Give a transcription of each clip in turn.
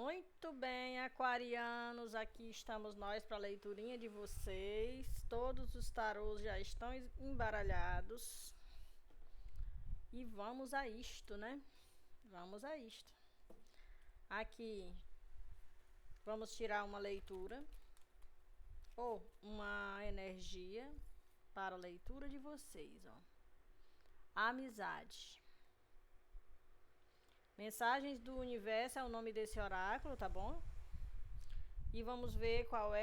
Muito bem, aquarianos, aqui estamos nós para a leiturinha de vocês. Todos os tarôs já estão embaralhados. E vamos a isto, né? Vamos a isto. Aqui vamos tirar uma leitura ou uma energia para a leitura de vocês, ó. Amizade. Mensagens do Universo é o nome desse oráculo, tá bom? E vamos ver qual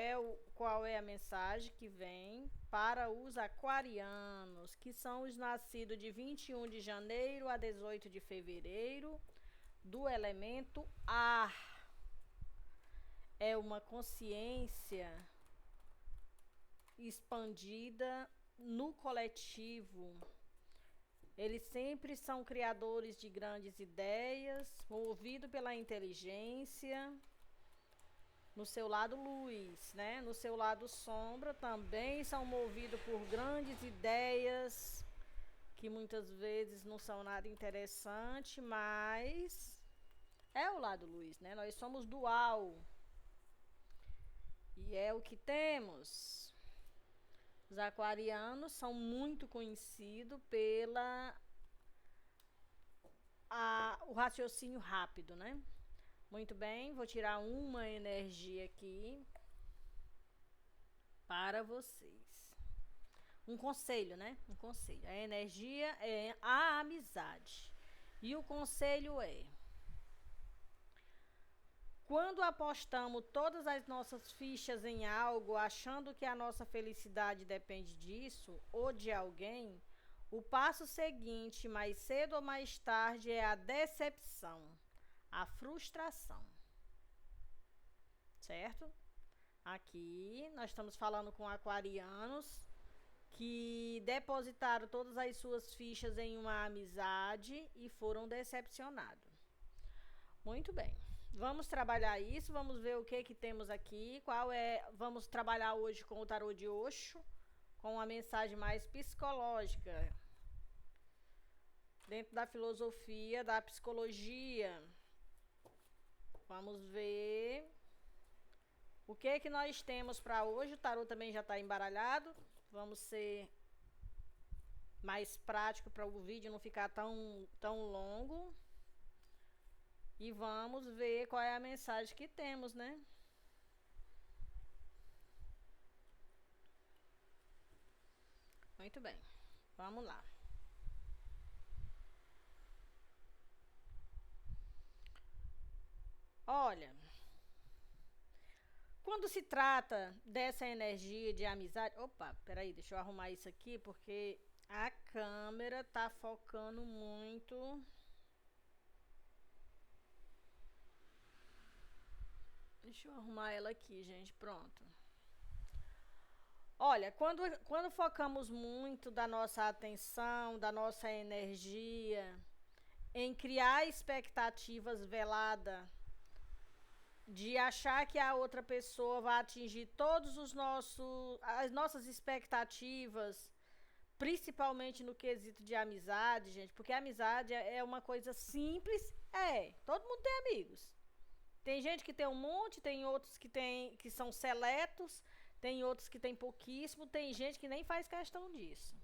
é a mensagem que vem para os aquarianos, que são os nascidos de 21 de janeiro a 18 de fevereiro, do elemento ar. É uma consciência expandida no coletivo. Eles sempre são criadores de grandes ideias, movidos pela inteligência. No seu lado luz, né? No seu lado sombra também são movidos por grandes ideias que muitas vezes não são nada interessante, mas é o lado luz, né? Nós somos dual. E é o que temos. Os aquarianos são muito conhecidos o raciocínio rápido, né? Muito bem, vou tirar uma energia aqui para vocês. Um conselho, né? Um conselho. A energia é a amizade. E o conselho é: quando apostamos todas as nossas fichas em algo, achando que a nossa felicidade depende disso ou de alguém, o passo seguinte, mais cedo ou mais tarde, é a decepção, a frustração. Certo? Aqui nós estamos falando com aquarianos que depositaram todas as suas fichas em uma amizade e foram decepcionados. Muito bem. Vamos trabalhar isso, vamos ver o que temos aqui. Vamos trabalhar hoje com o tarô de Osho, com uma mensagem mais psicológica, dentro da filosofia, da psicologia. Vamos ver o que nós temos para hoje. O tarô também já está embaralhado. Vamos ser mais prático para o vídeo não ficar tão longo. E vamos ver qual é a mensagem que temos, né? Muito bem. Vamos lá. Olha, quando se trata dessa energia de amizade... Opa, peraí, deixa eu arrumar isso aqui, porque a câmera tá focando muito. Deixa eu arrumar ela aqui, gente, pronto. Olha, quando focamos muito da nossa atenção, da nossa energia em criar expectativas veladas, de achar que a outra pessoa vai atingir todos as nossas expectativas, principalmente no quesito de amizade, gente, porque a amizade é uma coisa simples, todo mundo tem amigos. Tem gente que tem um monte, tem outros que são seletos, tem outros que tem pouquíssimo, tem gente que nem faz questão disso.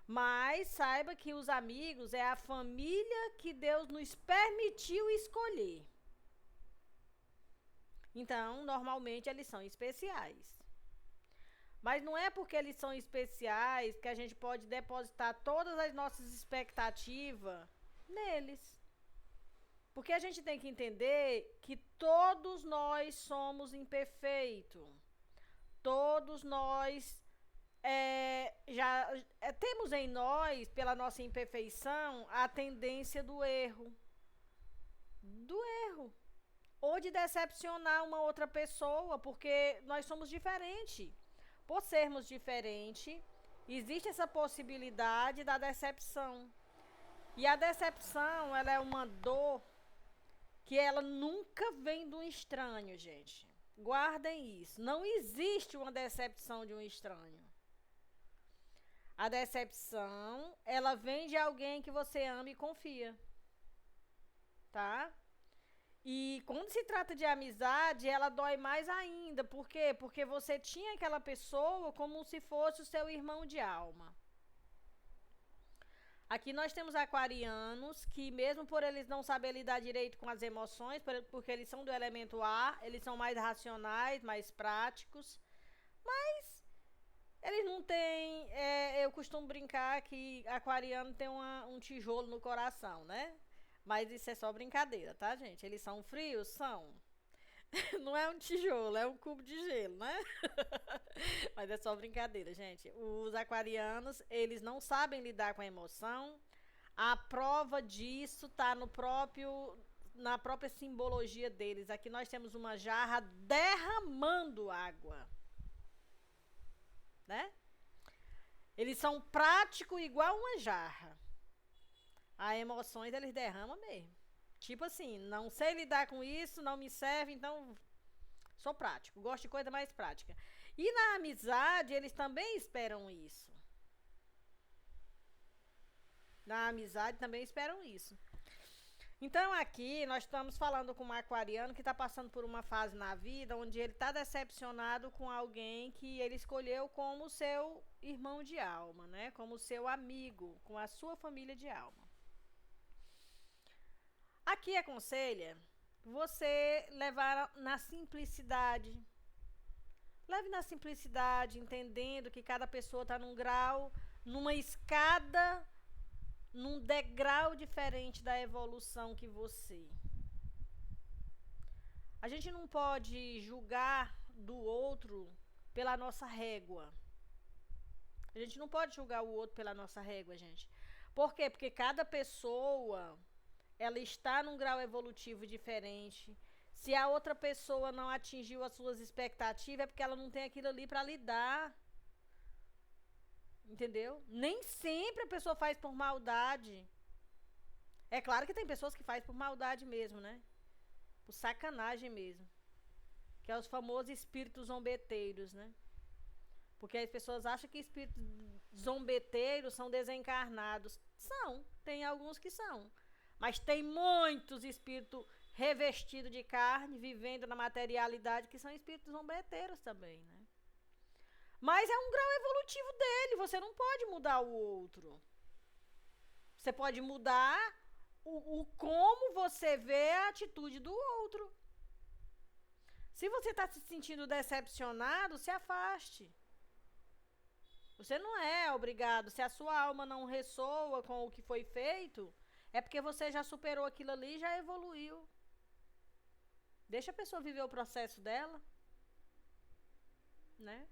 Mas saiba que os amigos é a família que Deus nos permitiu escolher. Então, normalmente eles são especiais. Mas não é porque eles são especiais que a gente pode depositar todas as nossas expectativas neles. Porque a gente tem que entender que todos nós somos imperfeitos. Todos nós temos em nós, pela nossa imperfeição, a tendência do erro. Do erro. Ou de decepcionar uma outra pessoa, porque nós somos diferentes. Por sermos diferentes, existe essa possibilidade da decepção. E a decepção, ela é uma dor que ela nunca vem de um estranho, gente. Guardem isso. Não existe uma decepção de um estranho. A decepção, ela vem de alguém que você ama e confia. Tá? E quando se trata de amizade, ela dói mais ainda. Por quê? Porque você tinha aquela pessoa como se fosse o seu irmão de alma. Aqui nós temos aquarianos que, mesmo por eles não saberem lidar direito com as emoções, porque eles são do elemento ar, eles são mais racionais, mais práticos, mas eles não têm. Eu costumo brincar que aquariano tem um tijolo no coração, né? Mas isso é só brincadeira, tá, gente? Eles são frios? São. Não é um tijolo, é um cubo de gelo, né? Mas é só brincadeira, gente. Os aquarianos, eles não sabem lidar com a emoção. A prova disso tá na própria simbologia deles. Aqui nós temos uma jarra derramando água, né? Eles são práticos igual uma jarra. As emoções eles derramam mesmo. Tipo assim, não sei lidar com isso, não me serve, então sou prático, gosto de coisa mais prática. E na amizade, eles também esperam isso. Na amizade também esperam isso. Então aqui nós estamos falando com um aquariano que está passando por uma fase na vida onde ele está decepcionado com alguém que ele escolheu como seu irmão de alma, né? Como seu amigo, com a sua família de alma. Aqui aconselha você levar na simplicidade. Leve na simplicidade, entendendo que cada pessoa está num grau, numa escada, num degrau diferente da evolução que você. A gente não pode julgar do outro pela nossa régua. A gente não pode julgar o outro pela nossa régua, gente. Por quê? Porque cada pessoa, ela está num grau evolutivo diferente. Se a outra pessoa não atingiu as suas expectativas, é porque ela não tem aquilo ali para lidar. Entendeu? Nem sempre a pessoa faz por maldade. É claro que tem pessoas que fazem por maldade mesmo, né? Por sacanagem mesmo. Que é os famosos espíritos zombeteiros, né? Porque as pessoas acham que espíritos zombeteiros são desencarnados. São, tem alguns que são. Mas tem muitos espíritos revestidos de carne, vivendo na materialidade, que são espíritos zombeteiros também, né? Mas é um grau evolutivo dele, você não pode mudar o outro. Você pode mudar o como você vê a atitude do outro. Se você está se sentindo decepcionado, se afaste. Você não é obrigado. Se a sua alma não ressoa com o que foi feito, é porque você já superou aquilo ali e já evoluiu. Deixa a pessoa viver o processo dela, né?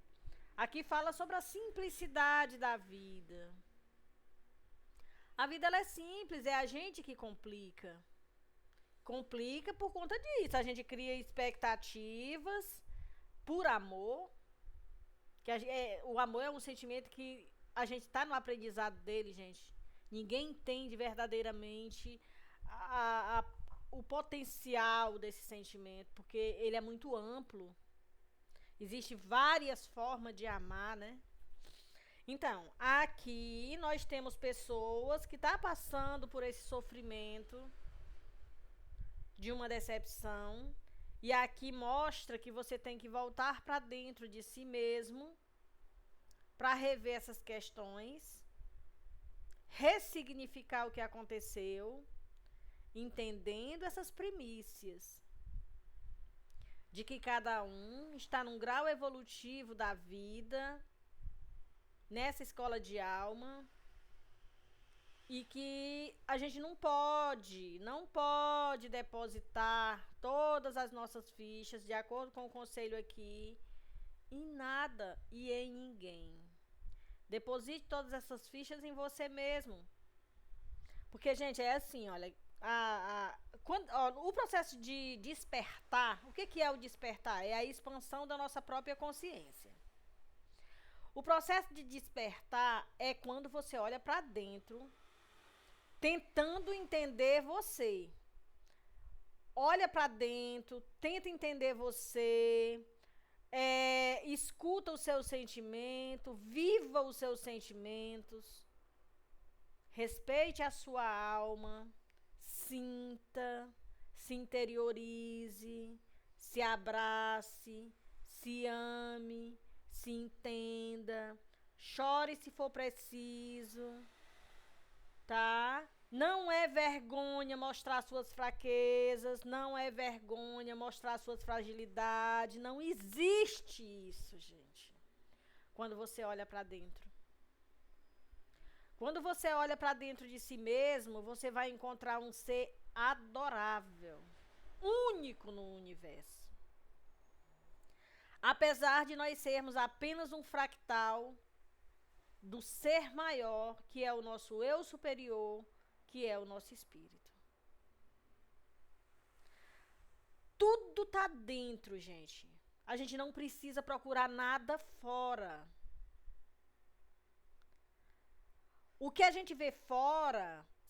Aqui fala sobre a simplicidade da vida. A vida ela é simples, é a gente que complica. Complica por conta disso. A gente cria expectativas por amor. O amor é um sentimento que a gente está no aprendizado dele, gente. Ninguém entende verdadeiramente o potencial desse sentimento, porque ele é muito amplo. Existem várias formas de amar, né? Então, aqui nós temos pessoas que estão passando por esse sofrimento de uma decepção. E aqui mostra que você tem que voltar para dentro de si mesmo para rever essas questões, ressignificar o que aconteceu, entendendo essas primícias de que cada um está num grau evolutivo da vida, nessa escola de alma, e que a gente não pode depositar todas as nossas fichas, de acordo com o conselho aqui, em nada e em ninguém. Deposite todas essas fichas em você mesmo. Porque, gente, é assim, olha, o processo de despertar, o que é o despertar? É a expansão da nossa própria consciência. O processo de despertar é quando você olha para dentro, tentando entender você. Olha para dentro, tenta entender você, escuta os seus sentimentos, viva os seus sentimentos, respeite a sua alma, sinta, se interiorize, se abrace, se ame, se entenda, chore se for preciso, tá? Não é vergonha mostrar suas fraquezas, não é vergonha mostrar suas fragilidades, não existe isso, gente. Quando você olha para dentro. Quando você olha para dentro de si mesmo, você vai encontrar um ser adorável, único no universo. Apesar de nós sermos apenas um fractal do ser maior, que é o nosso eu superior, que é o nosso espírito. Tudo tá dentro, gente. A gente não precisa procurar nada fora. O que a gente vê fora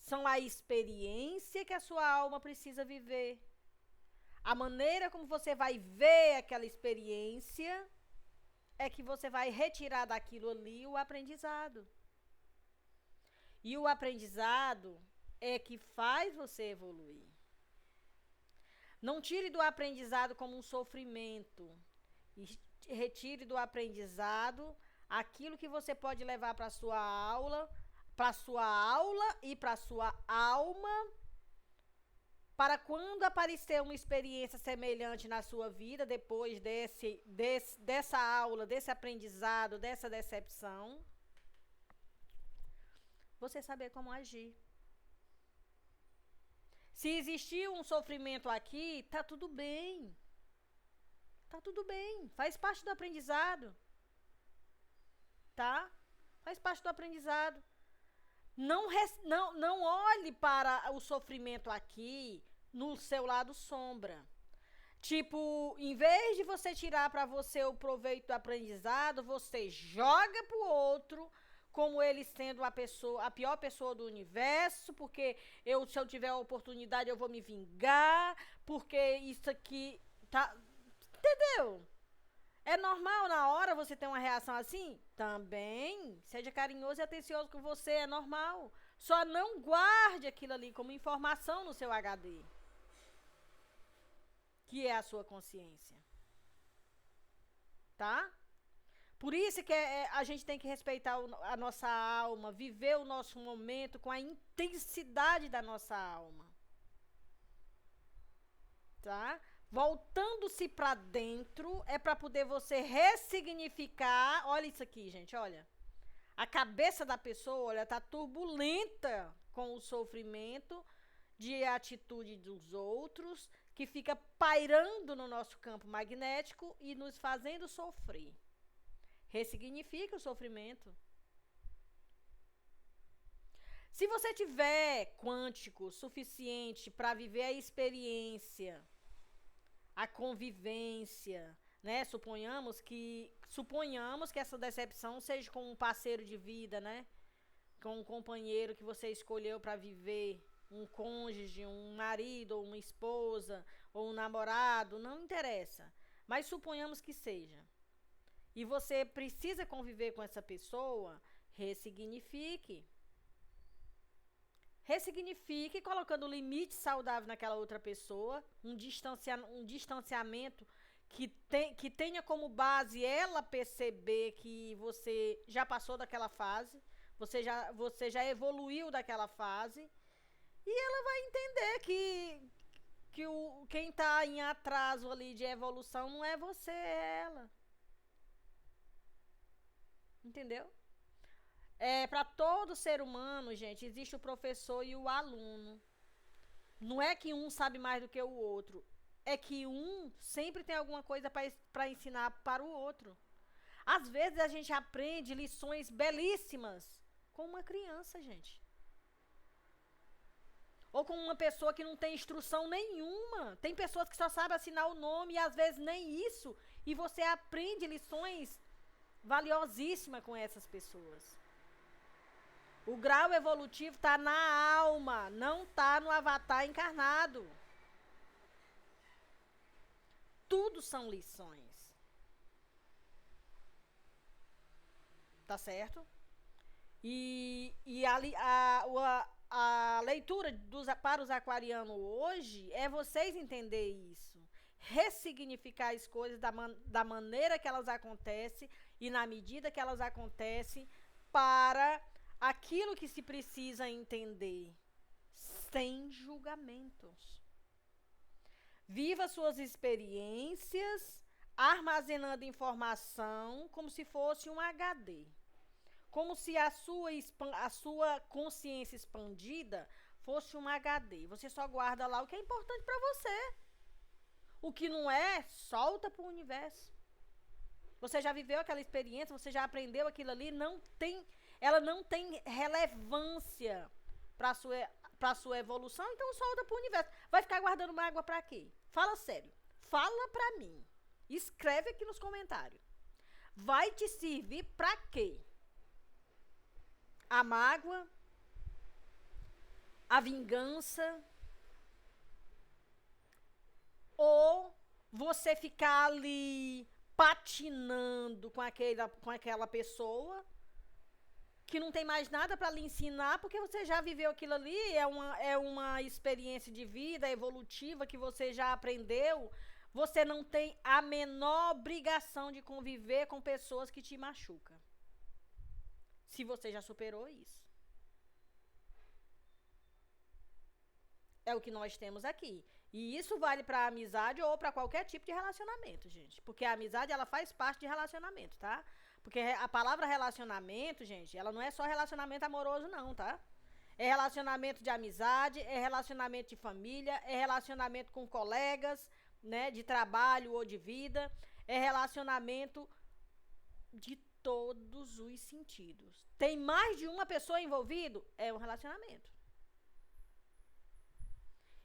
são a experiência que a sua alma precisa viver. A maneira como você vai ver aquela experiência é que você vai retirar daquilo ali o aprendizado. E o aprendizado é que faz você evoluir. Não tire do aprendizado como um sofrimento. E retire do aprendizado aquilo que você pode levar para a sua aula e para a sua alma, para quando aparecer uma experiência semelhante na sua vida, depois dessa aula, desse aprendizado, dessa decepção, você saber como agir. Se existir um sofrimento aqui, tá tudo bem. Tá tudo bem, faz parte do aprendizado. Tá? Faz parte do aprendizado. Não olhe para o sofrimento aqui no seu lado sombra. Tipo, em vez de você tirar para você o proveito do aprendizado, você joga pro outro como ele sendo a pior pessoa do universo, porque se eu tiver a oportunidade eu vou me vingar, porque isso aqui tá... Entendeu? É normal na hora você ter uma reação assim? Também. Seja carinhoso e atencioso com você, é normal. Só não guarde aquilo ali como informação no seu HD, que é a sua consciência. Tá? Por isso que a gente tem que respeitar a nossa alma, viver o nosso momento com a intensidade da nossa alma. Tá? Voltando-se para dentro é para poder você ressignificar. Olha isso aqui, gente, olha. A cabeça da pessoa, olha, tá turbulenta com o sofrimento de atitude dos outros, que fica pairando no nosso campo magnético e nos fazendo sofrer. Ressignifica o sofrimento. Se você tiver quântico suficiente para viver a experiência, a convivência, né? Suponhamos que essa decepção seja com um parceiro de vida, né? Com um companheiro que você escolheu para viver, um cônjuge, um marido, ou uma esposa, ou um namorado, não interessa. Mas suponhamos que seja. E você precisa conviver com essa pessoa, ressignifique. Ressignifique colocando limite saudável naquela outra pessoa, um distanciamento que tenha como base ela perceber que você já passou daquela fase, você já evoluiu daquela fase, e ela vai entender que quem está em atraso ali de evolução não é você, é ela. Entendeu? Para todo ser humano, gente, existe o professor e o aluno. Não é que um sabe mais do que o outro. É que um sempre tem alguma coisa para ensinar para o outro. Às vezes a gente aprende lições belíssimas com uma criança, gente. Ou com uma pessoa que não tem instrução nenhuma. Tem pessoas que só sabem assinar o nome e às vezes nem isso. E você aprende lições valiosíssimas com essas pessoas. O grau evolutivo está na alma, não está no avatar encarnado. Tudo são lições. Tá certo? E a leitura para os aquarianos hoje é vocês entender isso. Ressignificar as coisas da maneira que elas acontecem e na medida que elas acontecem para aquilo que se precisa entender, sem julgamentos. Viva suas experiências armazenando informação como se fosse um HD. Como se a sua consciência expandida fosse um HD. Você só guarda lá o que é importante para você. O que não é, solta para o universo. Você já viveu aquela experiência, você já aprendeu aquilo ali, ela não tem relevância para a sua evolução, então solta para o universo. Vai ficar guardando mágoa para quê? Fala sério. Fala para mim. Escreve aqui nos comentários. Vai te servir para quê? A mágoa, a vingança, ou você ficar ali patinando com aquela pessoa que não tem mais nada para lhe ensinar, porque você já viveu aquilo ali, é uma experiência de vida evolutiva que você já aprendeu. Você não tem a menor obrigação de conviver com pessoas que te machucam. Se você já superou isso. É o que nós temos aqui. E isso vale para amizade ou para qualquer tipo de relacionamento, gente. Porque a amizade, ela faz parte de relacionamento, tá? Porque a palavra relacionamento, gente, ela não é só relacionamento amoroso, não, tá? É relacionamento de amizade, é relacionamento de família, é relacionamento com colegas, né? De trabalho ou de vida. É relacionamento de todos os sentidos. Tem mais de uma pessoa envolvida? É um relacionamento.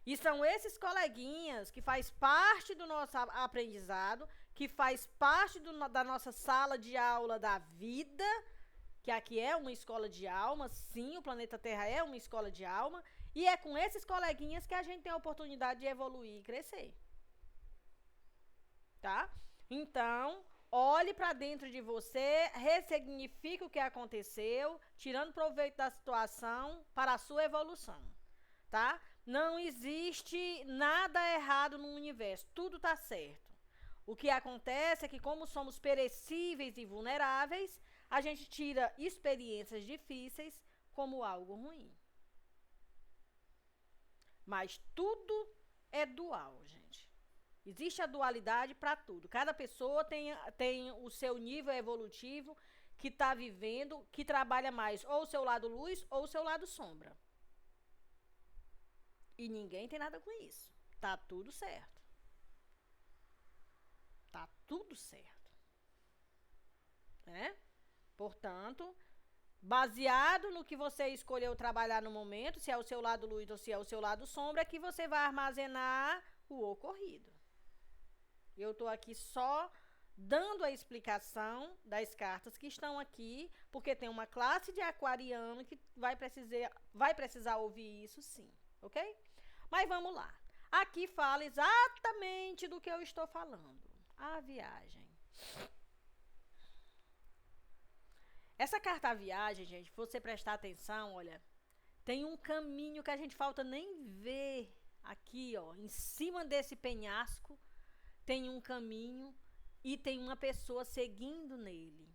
E são esses coleguinhas que faz parte do nosso aprendizado, que faz parte da nossa sala de aula da vida, que aqui é uma escola de alma, sim, o planeta Terra é uma escola de alma, e é com esses coleguinhas que a gente tem a oportunidade de evoluir e crescer. Tá? Então, olhe para dentro de você, ressignifique o que aconteceu, tirando proveito da situação para a sua evolução, tá? Não existe nada errado no universo, tudo está certo. O que acontece é que, como somos perecíveis e vulneráveis, a gente tira experiências difíceis como algo ruim. Mas tudo é dual, gente. Existe a dualidade para tudo. Cada pessoa tem o seu nível evolutivo que está vivendo, que trabalha mais ou o seu lado luz ou o seu lado sombra. E ninguém tem nada com isso. Tá tudo certo. Tá tudo certo. Né? Portanto, baseado no que você escolheu trabalhar no momento, se é o seu lado luz ou se é o seu lado sombra, é que você vai armazenar o ocorrido. Eu estou aqui só dando a explicação das cartas que estão aqui, porque tem uma classe de aquariano que vai precisar ouvir isso sim, ok? Mas vamos lá. Aqui fala exatamente do que eu estou falando. A viagem. Essa carta a viagem, gente, se você prestar atenção, olha, tem um caminho que a gente falta nem ver aqui, ó, em cima desse penhasco, tem um caminho e tem uma pessoa seguindo nele.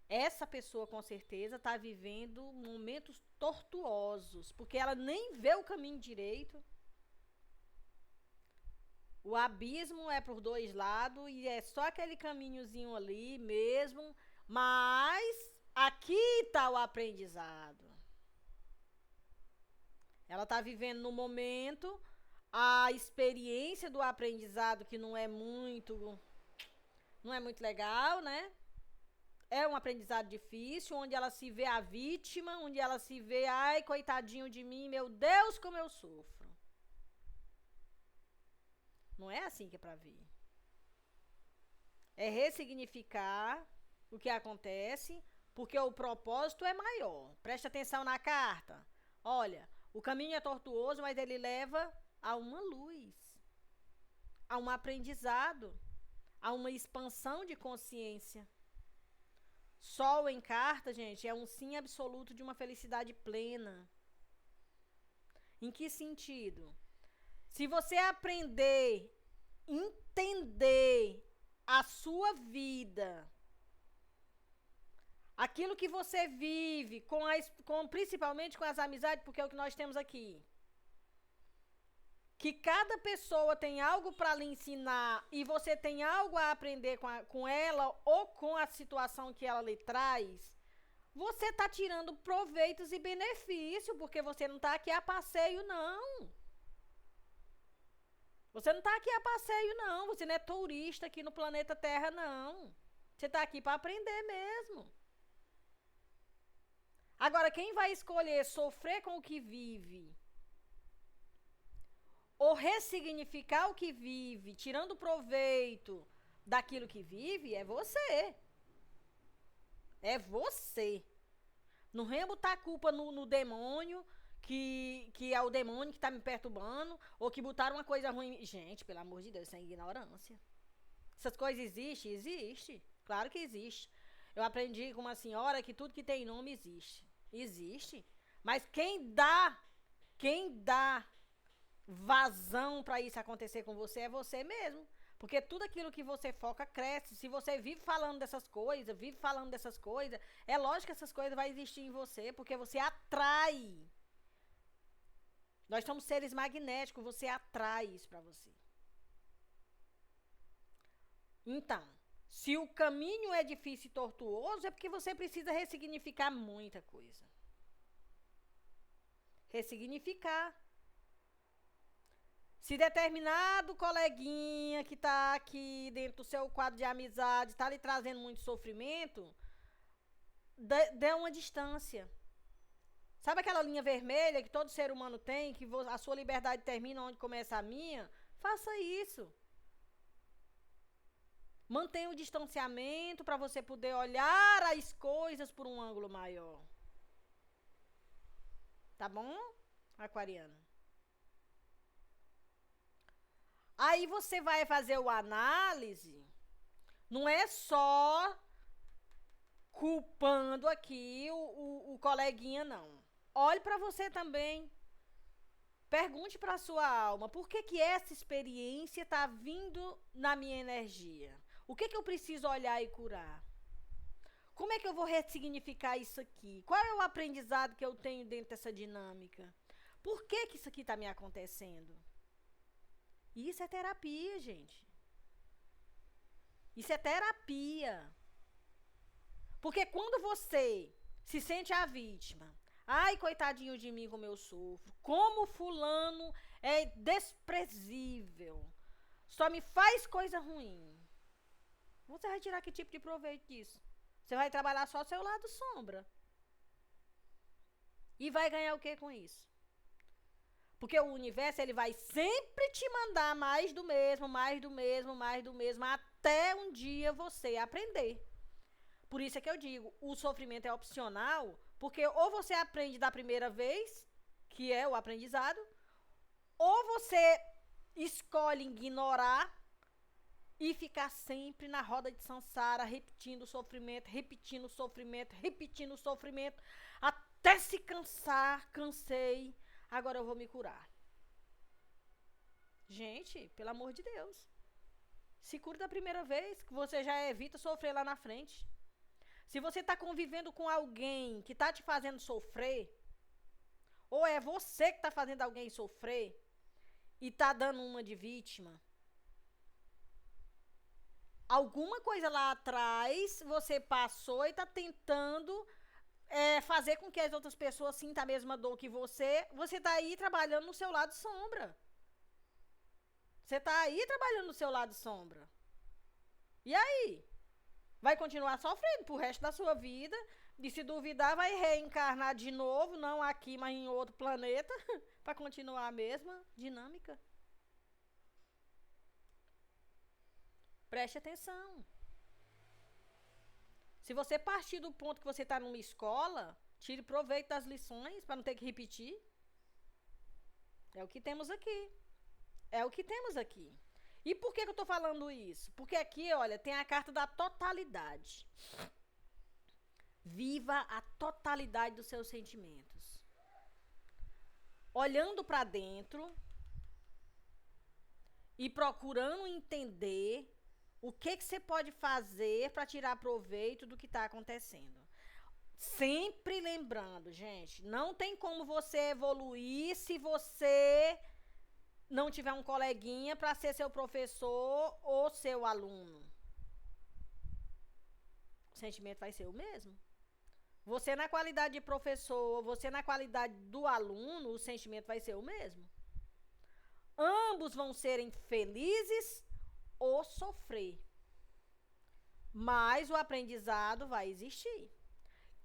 Essa pessoa, com certeza, está vivendo momentos tortuosos, porque ela nem vê o caminho direito. O abismo é por dois lados e é só aquele caminhozinho ali mesmo, mas aqui está o aprendizado. Ela está vivendo no momento a experiência do aprendizado que não é muito legal, né? É um aprendizado difícil, onde ela se vê a vítima, onde ela se vê, ai, coitadinho de mim, meu Deus, como eu sofro. Não é assim que é para vir. É ressignificar o que acontece, porque o propósito é maior. Preste atenção na carta. Olha, o caminho é tortuoso, mas ele leva a uma luz, a um aprendizado, a uma expansão de consciência. Sol em carta, gente, é um sim absoluto de uma felicidade plena. Em que sentido? Se você aprender, entender a sua vida, aquilo que você vive, principalmente com as amizades, porque é o que nós temos aqui. Que cada pessoa tem algo para lhe ensinar e você tem algo a aprender com ela ou com a situação que ela lhe traz, você está tirando proveitos e benefícios, porque você não está aqui a passeio, não. Você não está aqui a passeio, não. Você não é turista aqui no planeta Terra, não. Você está aqui para aprender mesmo. Agora, quem vai escolher sofrer com o que vive ou ressignificar o que vive, tirando proveito daquilo que vive, é você. É você. Não vem botar a culpa no demônio, que é o demônio que tá me perturbando, ou que botaram uma coisa ruim. Gente, pelo amor de Deus, isso é ignorância. Essas coisas existem? Existe. Claro que existe. Eu aprendi com uma senhora que tudo que tem nome existe. Existe. Mas quem dá vazão para isso acontecer com você é você mesmo. Porque tudo aquilo que você foca cresce. Se você vive falando dessas coisas, é lógico que essas coisas vão existir em você, porque você atrai. Nós somos seres magnéticos, você atrai isso para você. Então, se o caminho é difícil e tortuoso, é porque você precisa ressignificar muita coisa. Ressignificar. Se determinado coleguinha que está aqui dentro do seu quadro de amizade está lhe trazendo muito sofrimento, dê uma distância. Sabe aquela linha vermelha que todo ser humano tem, que a sua liberdade termina onde começa a minha? Faça isso. Mantenha o distanciamento para você poder olhar as coisas por um ângulo maior. Tá bom, aquariano? Aí você vai fazer o análise, não é só culpando aqui o coleguinha, não. Olhe para você também. Pergunte para a sua alma, por que essa experiência está vindo na minha energia? O que eu preciso olhar e curar? Como é que eu vou ressignificar isso aqui? Qual é o aprendizado que eu tenho dentro dessa dinâmica? Por que isso aqui está me acontecendo? Isso é terapia, gente. Isso é terapia. Porque quando você se sente a vítima, ai, coitadinho de mim como eu sofro, como fulano é desprezível, só me faz coisa ruim, você vai tirar que tipo de proveito disso? Você vai trabalhar só o seu lado sombra. E vai ganhar o que com isso? Porque o universo, ele vai sempre te mandar mais do mesmo, até um dia você aprender. Por isso é que eu digo, o sofrimento é opcional, porque ou você aprende da primeira vez, que é o aprendizado, ou você escolhe ignorar e ficar sempre na roda de samsara, repetindo o sofrimento, até se cansar, cansei, agora eu vou me curar. Gente, pelo amor de Deus. Se cura da primeira vez, que você já evita sofrer lá na frente. Se você está convivendo com alguém que está te fazendo sofrer, ou é você que está fazendo alguém sofrer e está dando uma de vítima, alguma coisa lá atrás você passou e está tentando fazer com que as outras pessoas sintam a mesma dor que você. Você está aí trabalhando no seu lado sombra. Você está aí trabalhando no seu lado sombra. E aí? Vai continuar sofrendo pro resto da sua vida. E se duvidar, vai reencarnar de novo, não aqui, mas em outro planeta, para continuar a mesma dinâmica. Preste atenção. Se você partir do ponto que você está numa escola, tire proveito das lições para não ter que repetir. É o que temos aqui. E por que eu tô falando isso? Porque aqui, olha, tem a carta da totalidade. Viva a totalidade dos seus sentimentos. olhando para dentro e procurando entender o que você pode fazer para tirar proveito do que está acontecendo. Sempre lembrando, gente, não tem como você evoluir se você não tiver um coleguinha para ser seu professor ou seu aluno. O sentimento vai ser o mesmo. Você na qualidade de professor, você na qualidade do aluno, o sentimento vai ser o mesmo. Ambos vão serem felizes ou sofrer. Mas o aprendizado vai existir.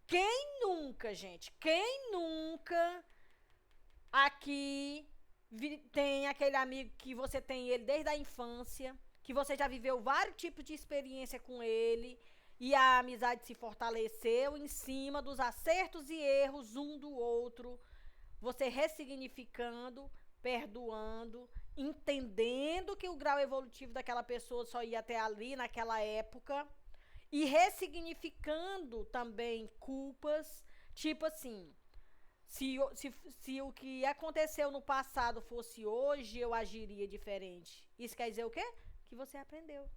Quem nunca, gente, quem nunca aqui tem aquele amigo que você tem ele desde a infância, que você já viveu vários tipos de experiência com ele e a amizade se fortaleceu em cima dos acertos e erros um do outro, você ressignificando, perdoando, entendendo que o grau evolutivo daquela pessoa só ia até ali naquela época e ressignificando também culpas, tipo assim, se o que aconteceu no passado fosse hoje, eu agiria diferente. Isso quer dizer o quê? Que você aprendeu.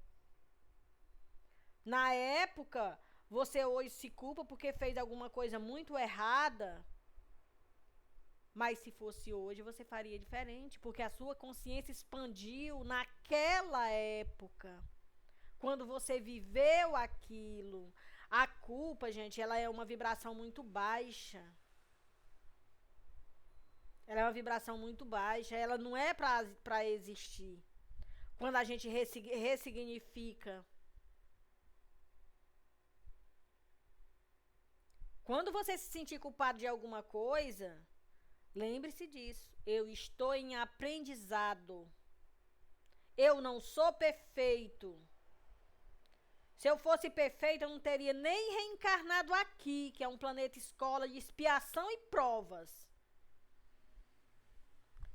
Na época, você hoje se culpa porque fez alguma coisa muito errada, mas se fosse hoje, você faria diferente, porque a sua consciência expandiu naquela época. Quando você viveu aquilo. A culpa, gente, ela é uma vibração muito baixa. Ela é uma vibração muito baixa, ela não é para existir. Quando a gente ressignifica. Quando você se sentir culpado de alguma coisa, lembre-se disso. Eu estou em aprendizado. Eu não sou perfeito. Se eu fosse perfeito, eu não teria nem reencarnado aqui, que é um planeta escola de expiação e provas.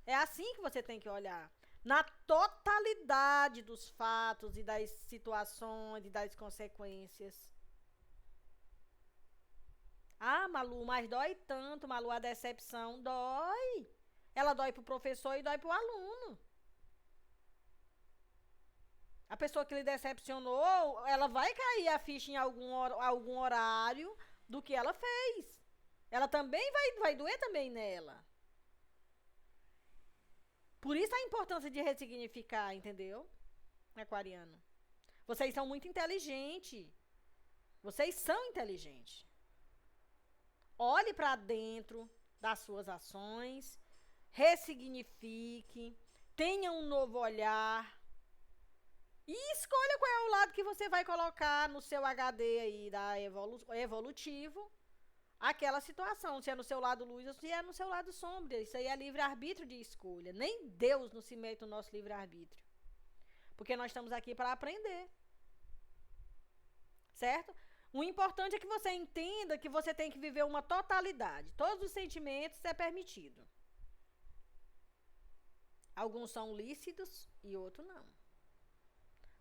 É assim que você tem que olhar. Na totalidade dos fatos e das situações e das consequências. Ah, Malu, mas dói tanto, Malu, a decepção dói. Ela dói pro professor e dói pro aluno. A pessoa que lhe decepcionou, ela vai cair a ficha em algum horário do que ela fez. Ela também vai doer também nela. Por isso a importância de ressignificar, entendeu? Aquariano. Vocês são muito inteligentes. Vocês são inteligentes. Olhe para dentro das suas ações, ressignifique, tenha um novo olhar e escolha qual é o lado que você vai colocar no seu HD aí da evolutivo aquela situação, se é no seu lado luz ou se é no seu lado sombra. Isso aí é livre-arbítrio de escolha. Nem Deus não se mete no nosso livre-arbítrio. Porque nós estamos aqui para aprender. Certo? O importante é que você entenda que você tem que viver uma totalidade. Todos os sentimentos é permitido. Alguns são lícitos e outros não.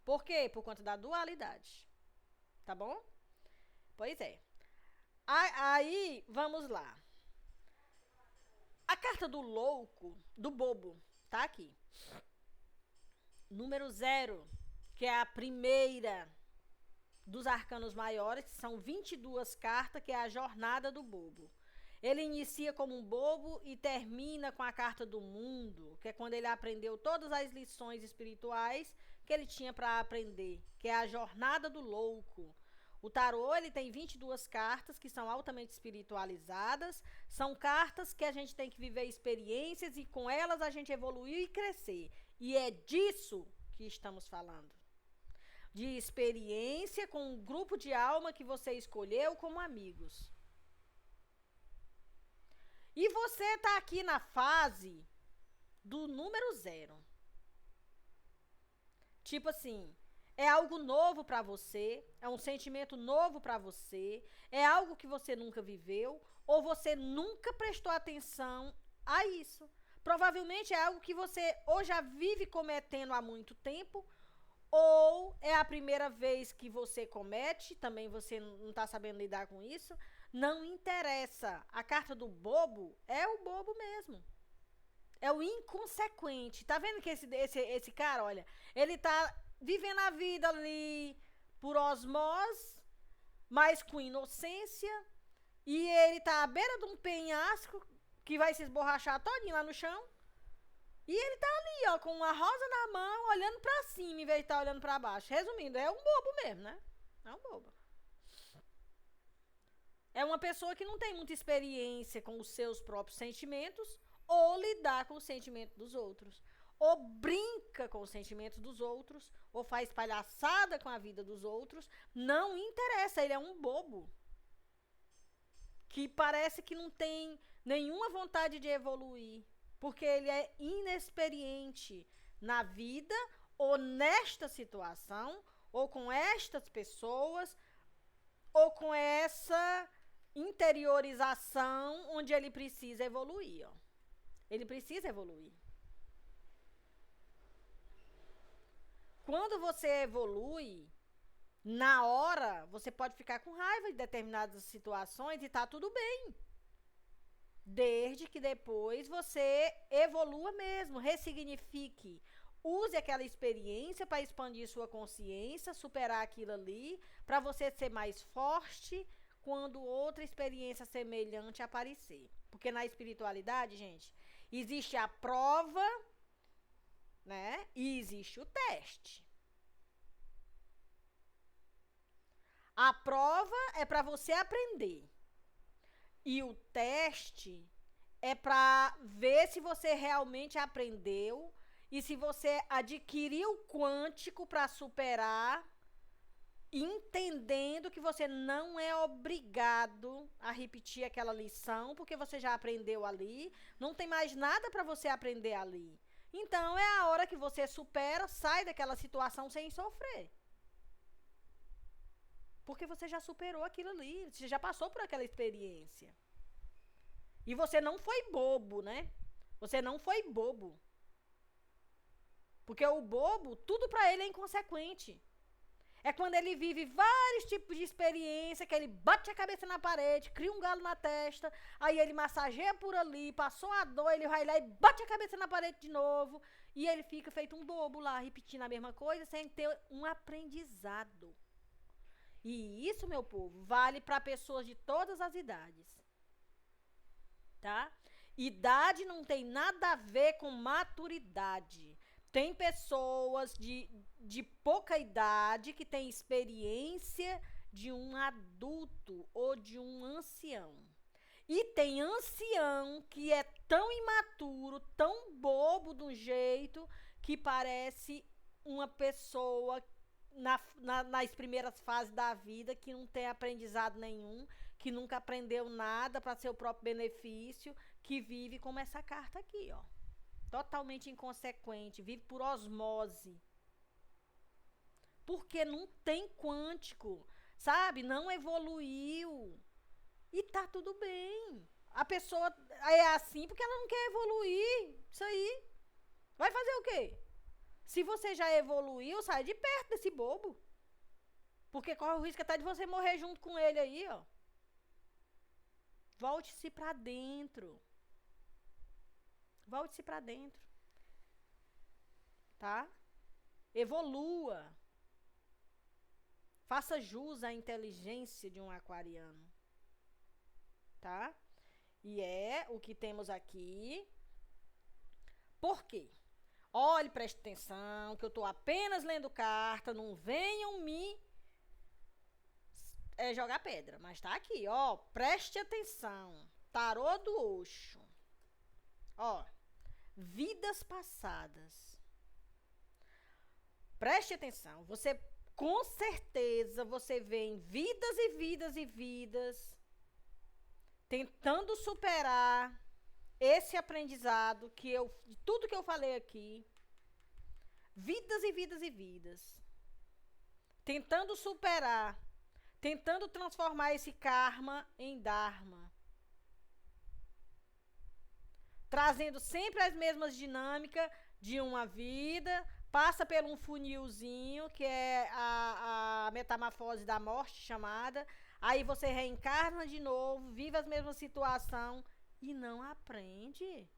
Por quê? Por conta da dualidade. Tá bom? Pois é. Aí, vamos lá. A carta do louco, do bobo, tá aqui. Número 0, que é a primeira dos arcanos maiores, que são 22 cartas, que é a jornada do bobo. Ele inicia como um bobo e termina com a carta do mundo, que é quando ele aprendeu todas as lições espirituais que ele tinha para aprender, que é a jornada do louco. O tarô, ele tem 22 cartas que são altamente espiritualizadas, são cartas que a gente tem que viver experiências e com elas a gente evoluir e crescer. E é disso que estamos falando. De experiência com um grupo de alma que você escolheu como amigos. E você está aqui na fase do número 0. Tipo assim, é algo novo para você, é um sentimento novo para você, é algo que você nunca viveu ou você nunca prestou atenção a isso. Provavelmente é algo que você ou já vive cometendo há muito tempo ou é a primeira vez que você comete, também você não está sabendo lidar com isso. Não interessa. A carta do bobo é o bobo mesmo. É o inconsequente. Tá vendo que esse cara, olha, ele tá vivendo a vida ali por osmose, mas com inocência, e ele tá à beira de um penhasco que vai se esborrachar todinho lá no chão. E ele tá ali, ó, com uma rosa na mão, olhando pra cima, em vez de estar olhando pra baixo. Resumindo, é um bobo mesmo, né? É um bobo. É uma pessoa que não tem muita experiência com os seus próprios sentimentos ou lidar com o sentimento dos outros. Ou brinca com os sentimentos dos outros, ou faz palhaçada com a vida dos outros. Não interessa, ele é um bobo. Que parece que não tem nenhuma vontade de evoluir. Porque ele é inexperiente na vida, ou nesta situação, ou com estas pessoas, ou com essa interiorização onde ele precisa evoluir, ó. Ele precisa evoluir. Quando você evolui, na hora, você pode ficar com raiva de determinadas situações e tá tudo bem. Desde que depois você evolua mesmo, ressignifique. Use aquela experiência para expandir sua consciência, superar aquilo ali, para você ser mais forte quando outra experiência semelhante aparecer. Porque na espiritualidade, gente, existe a prova, né? E existe o teste. A prova é para você aprender. E o teste é para ver se você realmente aprendeu e se você adquiriu o quântico para superar, entendendo que você não é obrigado a repetir aquela lição, porque você já aprendeu ali, não tem mais nada para você aprender ali. Então é a hora que você supera, sai daquela situação sem sofrer. Porque você já superou aquilo ali, você já passou por aquela experiência. E você não foi bobo, né? Você não foi bobo. Porque o bobo, tudo pra ele é inconsequente. É quando ele vive vários tipos de experiência, que ele bate a cabeça na parede, cria um galo na testa, aí ele massageia por ali, passou a dor, ele vai lá e bate a cabeça na parede de novo, e ele fica feito um bobo lá, repetindo a mesma coisa, sem ter um aprendizado. E isso, meu povo, vale para pessoas de todas as idades. Tá? Idade não tem nada a ver com maturidade. Tem pessoas de pouca idade que têm experiência de um adulto ou de um ancião. E tem ancião que é tão imaturo, tão bobo de um jeito, que parece uma pessoa nas primeiras fases da vida, que não tem aprendizado nenhum, que nunca aprendeu nada para seu próprio benefício, que vive como essa carta aqui, ó. Totalmente inconsequente, vive por osmose. Porque não tem quântico, sabe? Não evoluiu. E tá tudo bem. A pessoa é assim porque ela não quer evoluir. Isso aí. Vai fazer o quê? Se você já evoluiu, sai de perto desse bobo. Porque corre o risco até de você morrer junto com ele aí, ó. Volte-se pra dentro. Volte-se pra dentro. Tá? Evolua. Faça jus à inteligência de um aquariano. Tá? E é o que temos aqui. Por quê? Olhe, preste atenção, que eu estou apenas lendo carta, não venham me jogar pedra, mas tá aqui, ó, preste atenção, tarô do Osho, ó, vidas passadas, preste atenção, você, com certeza, você vê em vidas e vidas e vidas, tentando superar esse aprendizado de tudo que eu falei aqui, vidas e vidas e vidas, tentando superar, tentando transformar esse karma em dharma, trazendo sempre as mesmas dinâmicas de uma vida, passa por um funilzinho, que é a metamorfose da morte chamada, aí você reencarna de novo, vive as mesmas situações, e não aprende.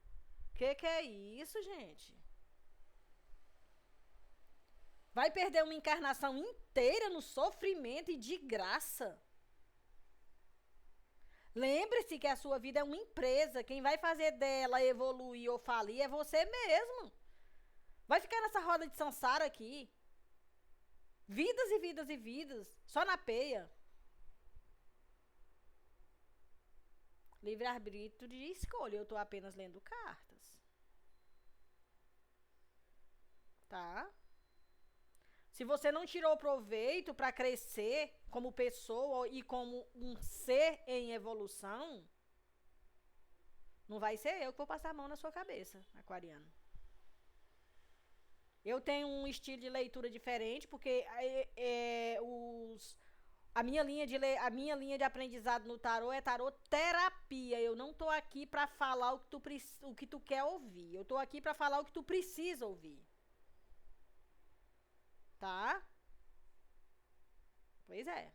Que é isso, gente? Vai perder uma encarnação inteira no sofrimento e de graça. Lembre-se que a sua vida é uma empresa. Quem vai fazer dela evoluir ou falir é você mesmo. Vai ficar nessa roda de samsara aqui. Vidas e vidas e vidas. Só na peia. Livre-arbítrio de escolha. Eu tô apenas lendo cartas. Tá? Se você não tirou proveito para crescer como pessoa e como um ser em evolução, não vai ser eu que vou passar a mão na sua cabeça, aquariano. Eu tenho um estilo de leitura diferente, porque a minha linha de aprendizado no tarô é tarô terapia. Eu não tô aqui para falar o que tu quer ouvir. Eu tô aqui para falar o que tu precisa ouvir. Tá? Pois é.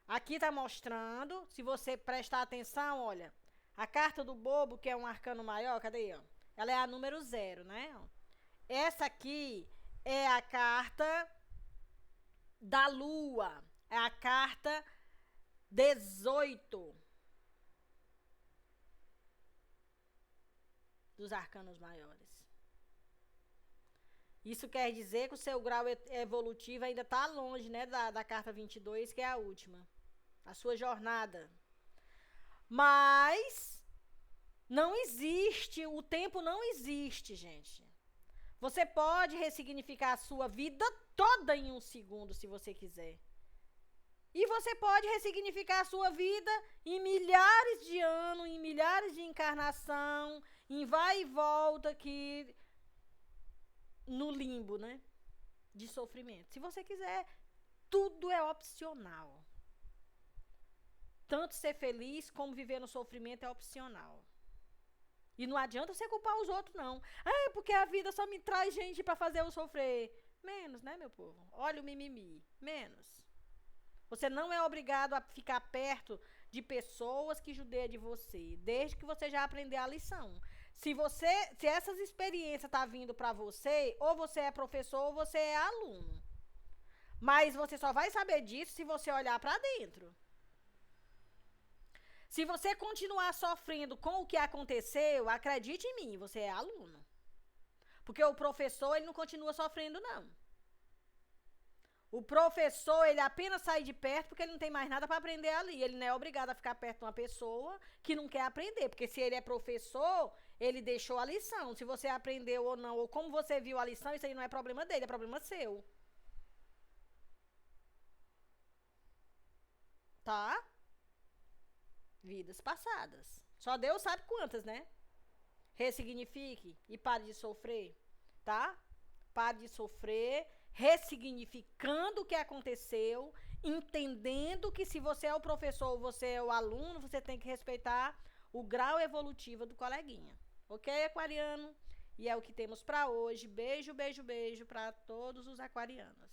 Aqui tá mostrando, se você prestar atenção, olha, a carta do bobo, que é um arcano maior, cadê? Ó? Ela é a número 0, né? Essa aqui é a carta da lua. É a carta 18 dos arcanos maiores. Isso quer dizer que o seu grau evolutivo ainda está longe, né, da carta 22, que é a última. A sua jornada. Mas não existe, o tempo não existe, gente. Você pode ressignificar a sua vida toda em 1 segundo, se você quiser. E você pode ressignificar a sua vida em milhares de anos, em milhares de encarnação, em vai e volta aqui no limbo, né? De sofrimento. Se você quiser, tudo é opcional. Tanto ser feliz como viver no sofrimento é opcional. E não adianta você culpar os outros, não. Ah, porque a vida só me traz gente pra fazer eu sofrer. Menos, né, meu povo? Olha o mimimi. Menos. Você não é obrigado a ficar perto de pessoas que judeiam de você, desde que você já aprendeu a lição. Se essas experiências tá vindo pra você, ou você é professor ou você é aluno. Mas você só vai saber disso se você olhar pra dentro. Se você continuar sofrendo com o que aconteceu, acredite em mim, você é aluno. Porque o professor, ele não continua sofrendo, não. O professor, ele apenas sai de perto porque ele não tem mais nada para aprender ali. Ele não é obrigado a ficar perto de uma pessoa que não quer aprender. Porque se ele é professor, ele deixou a lição. Se você aprendeu ou não, ou como você viu a lição, isso aí não é problema dele, é problema seu. Tá? Vidas passadas. Só Deus sabe quantas, né? Ressignifique e pare de sofrer, tá? Pare de sofrer, ressignificando o que aconteceu, entendendo que se você é o professor ou você é o aluno, você tem que respeitar o grau evolutivo do coleguinha. Ok, aquariano? E é o que temos para hoje. Beijo, beijo, beijo para todos os aquarianos.